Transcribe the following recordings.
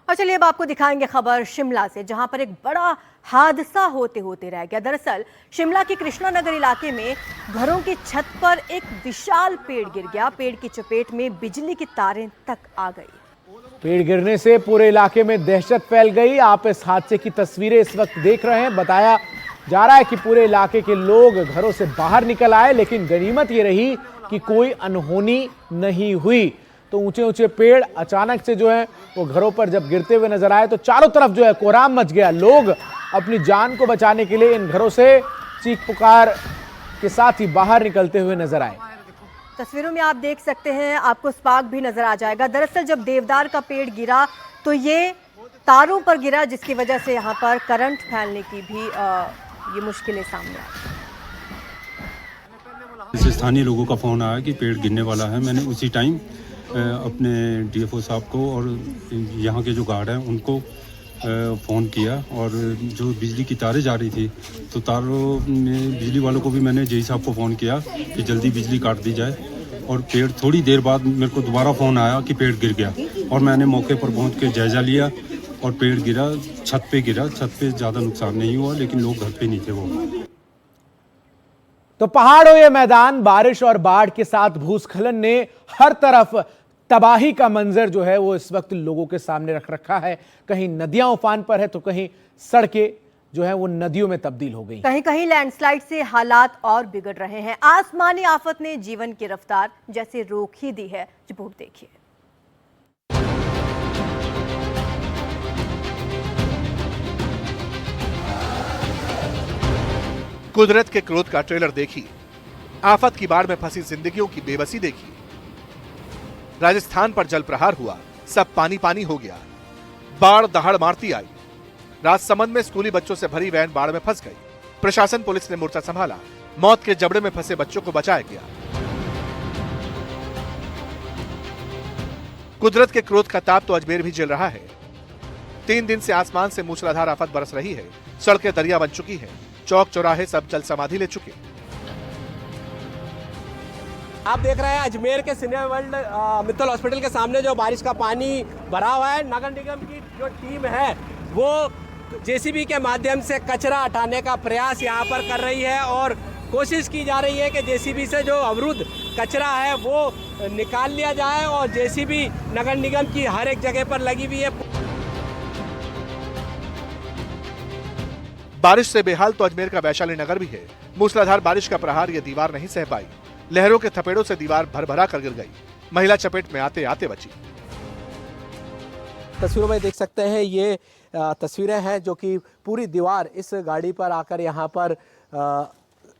और चलिए अब आपको दिखाएंगे खबर शिमला से, जहां पर एक बड़ा हादसा होते होते रह गया। दरअसल शिमला के कृष्णा नगर इलाके में घरों की छत पर एक विशाल पेड़ गिर गया। पेड़ की चपेट में बिजली की तारें तक आ गई। पेड़ गिरने से पूरे इलाके में दहशत फैल गई। आप इस हादसे की तस्वीरें इस वक्त देख रहे हैं। बताया जा रहा है कि पूरे इलाके के लोग घरों से बाहर निकल आए, लेकिन गनीमत ये रही कि कोई अनहोनी नहीं हुई। तो ऊंचे ऊंचे पेड़ अचानक से जो है वो घरों पर जब गिरते हुए नजर आए तो चारों तरफ जो है कोहराम मच गया। लोग अपनी जान को बचाने के लिए इन घरों से चीख पुकार के साथ ही बाहर निकलते हुए नजर आए। तस्वीरों में आप देख सकते हैं, आपको स्पार्क भी नजर आ जाएगा। दरअसल जब देवदार का पेड़ गिरा तो ये तारों पर गिरा, जिसकी वजह से यहाँ पर करंट फैलने की भी ये मुश्किलें सामने आई। जैसे स्थानीय लोगों का फोन आया कि पेड़ गिरने वाला है, मैंने उसी टाइम अपने डीएफओ साहब को और यहाँ के जो गार्ड हैं उनको फ़ोन किया। और जो बिजली की तारें जा रही थी तो तारों में बिजली वालों को भी मैंने जेई साहब को फ़ोन किया कि जल्दी बिजली काट दी जाए। और पेड़ थोड़ी देर बाद मेरे को दोबारा फ़ोन आया कि पेड़ गिर गया और मैंने मौके पर पहुँच के जायज़ा लिया और पेड़ गिरा, छत पे गिरा। छत पे ज़्यादा नुकसान नहीं हुआ, लेकिन लोग घर पे नहीं थे वो। तो पहाड़ हो ये मैदान, बारिश और बाढ़ के साथ भूस्खलन ने हर तरफ तबाही का मंजर जो है वो इस वक्त लोगों के सामने रख रखा है। कहीं नदियां उफान पर है तो कहीं सड़कें जो है वो नदियों में तब्दील हो गई। कहीं कहीं लैंडस्लाइड से हालात और बिगड़ रहे हैं। आसमानी आफत ने जीवन की रफ्तार जैसे रोक ही दी है। रिपोर्ट देखिए। कुदरत के क्रोध का ट्रेलर देखिए, आफत की बाढ़ में फंसी जिंदगियों की बेबसी देखिए। राजस्थान पर जल प्रहार हुआ, सब पानी पानी हो गया। बाढ़ दहाड़ मारती आई। राजसमंद में स्कूली बच्चों से भरी वैन बाढ़ में फंस गई। प्रशासन पुलिस ने मोर्चा संभाला, मौत के जबड़े में फंसे बच्चों को बचाया गया। कुदरत के क्रोध का ताप तो अजमेर भी झेल रहा है। 3 दिन से आसमान से मूसलाधार आफत बरस रही है। सड़कें दरिया बन चुकी हैं, चौक चौराहे सब जल समाधि ले चुके। आप देख रहे हैं अजमेर के सिनेमा वर्ल्ड मित्तल हॉस्पिटल के सामने जो बारिश का पानी भरा हुआ है। नगर निगम की जो टीम है वो जेसीबी के माध्यम से कचरा हटाने का प्रयास यहाँ पर कर रही है और कोशिश की जा रही है कि जेसीबी से जो अवरुद्ध कचरा है वो निकाल लिया जाए। और जेसीबी नगर निगम की हर एक जगह पर लगी हुई है। बारिश से बेहाल तो अजमेर का वैशाली नगर भी है। मूसलाधार बारिश का प्रहार ये दीवार नहीं सह पाई। लहरों के थपेड़ों से दीवार भरभरा कर गिर गई। महिला चपेट में आते आते बची। तस्वीरों में देख सकते हैं ये तस्वीरें हैं जो कि पूरी दीवार इस गाड़ी पर आकर यहाँ पर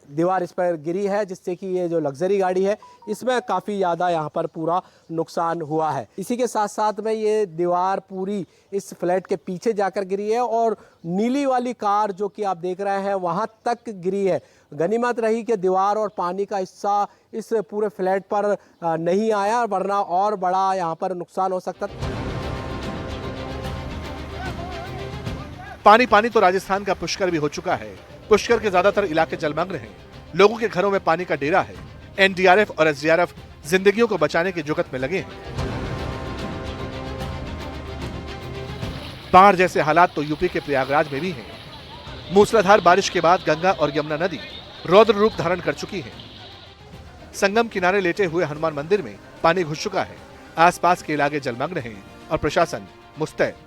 दीवार इस पर गिरी है, जिससे कि ये जो लग्जरी गाड़ी है इसमें काफ़ी ज़्यादा यहाँ पर पूरा नुकसान हुआ है। इसी के साथ साथ में ये दीवार पूरी इस फ्लैट के पीछे जाकर गिरी है और नीली वाली कार जो कि आप देख रहे हैं वहाँ तक गिरी है। गनीमत रही कि दीवार और पानी का हिस्सा इस पूरे फ्लैट पर नहीं आया, वरना और बड़ा यहाँ पर नुकसान हो सकता। पानी पानी तो राजस्थान का पुष्कर भी हो चुका है। पुष्कर के ज्यादातर इलाके जलमग्न हैं। लोगों के घरों में पानी का डेरा है। एनडीआरएफ और एसडीआरएफ जिंदगियों को बचाने की जुगत में लगे हैं। बाढ़ जैसे हालात तो यूपी के प्रयागराज में भी हैं। मूसलाधार बारिश के बाद गंगा और यमुना नदी रौद्र रूप धारण कर चुकी है। संगम किनारे लेटे हुए हनुमान मंदिर में पानी घुस चुका है। आसपास के इलाके जलमग्न हैं और प्रशासन मुस्तैद।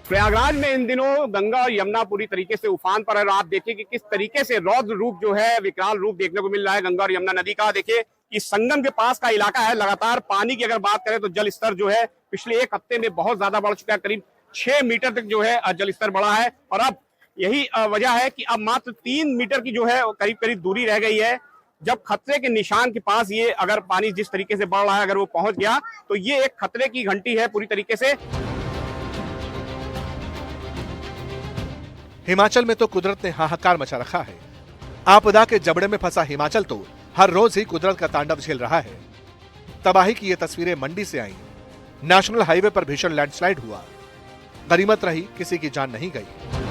प्रयागराज में इन दिनों गंगा और यमुना पूरी तरीके से उफान पर है। आप देखिए कि किस तरीके से रौद्र रूप जो है, विकराल रूप देखने को मिल रहा है गंगा और यमुना नदी का। देखिए कि संगम के पास का इलाका है। लगातार पानी की अगर बात करें तो जल स्तर जो है पिछले 1 हफ्ते में बहुत ज्यादा बढ़ चुका है। करीब 6 मीटर तक जो है जल स्तर बढ़ा है और अब यही वजह है कि अब मात्र 3 मीटर की जो है करीब करीब दूरी रह गई है। जब खतरे के निशान के पास ये अगर पानी जिस तरीके से बढ़ रहा है, अगर वो पहुंच गया तो ये एक खतरे की घंटी है पूरी तरीके से। हिमाचल में तो कुदरत ने हाहाकार मचा रखा है। आपदा के जबड़े में फंसा हिमाचल तो हर रोज ही कुदरत का तांडव झेल रहा है। तबाही की ये तस्वीरें मंडी से आई। नेशनल हाईवे पर भीषण लैंडस्लाइड हुआ। गनीमत रही किसी की जान नहीं गई।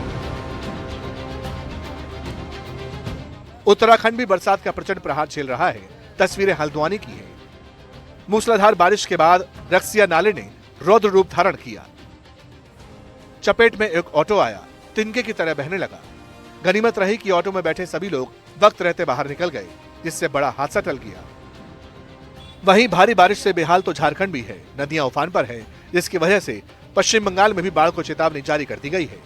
उत्तराखंड भी बरसात का प्रचंड प्रहार झेल रहा है। तस्वीरें हल्द्वानी की हैं। मूसलाधार बारिश के बाद रक्सिया नाले ने रौद्र रूप धारण किया। चपेट में एक ऑटो आया, तिनके की तरह बहने लगा। गनीमत रही कि ऑटो में बैठे सभी लोग वक्त रहते बाहर निकल गए, जिससे बड़ा हादसा टल गया। वहीं भारी बारिश से बेहाल तो झारखंड भी है, नदियां उफान पर है, जिसकी वजह से पश्चिम बंगाल में भी बाढ़ को चेतावनी जारी कर दी गई है।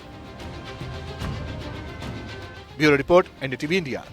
Bureau report, NDTV India.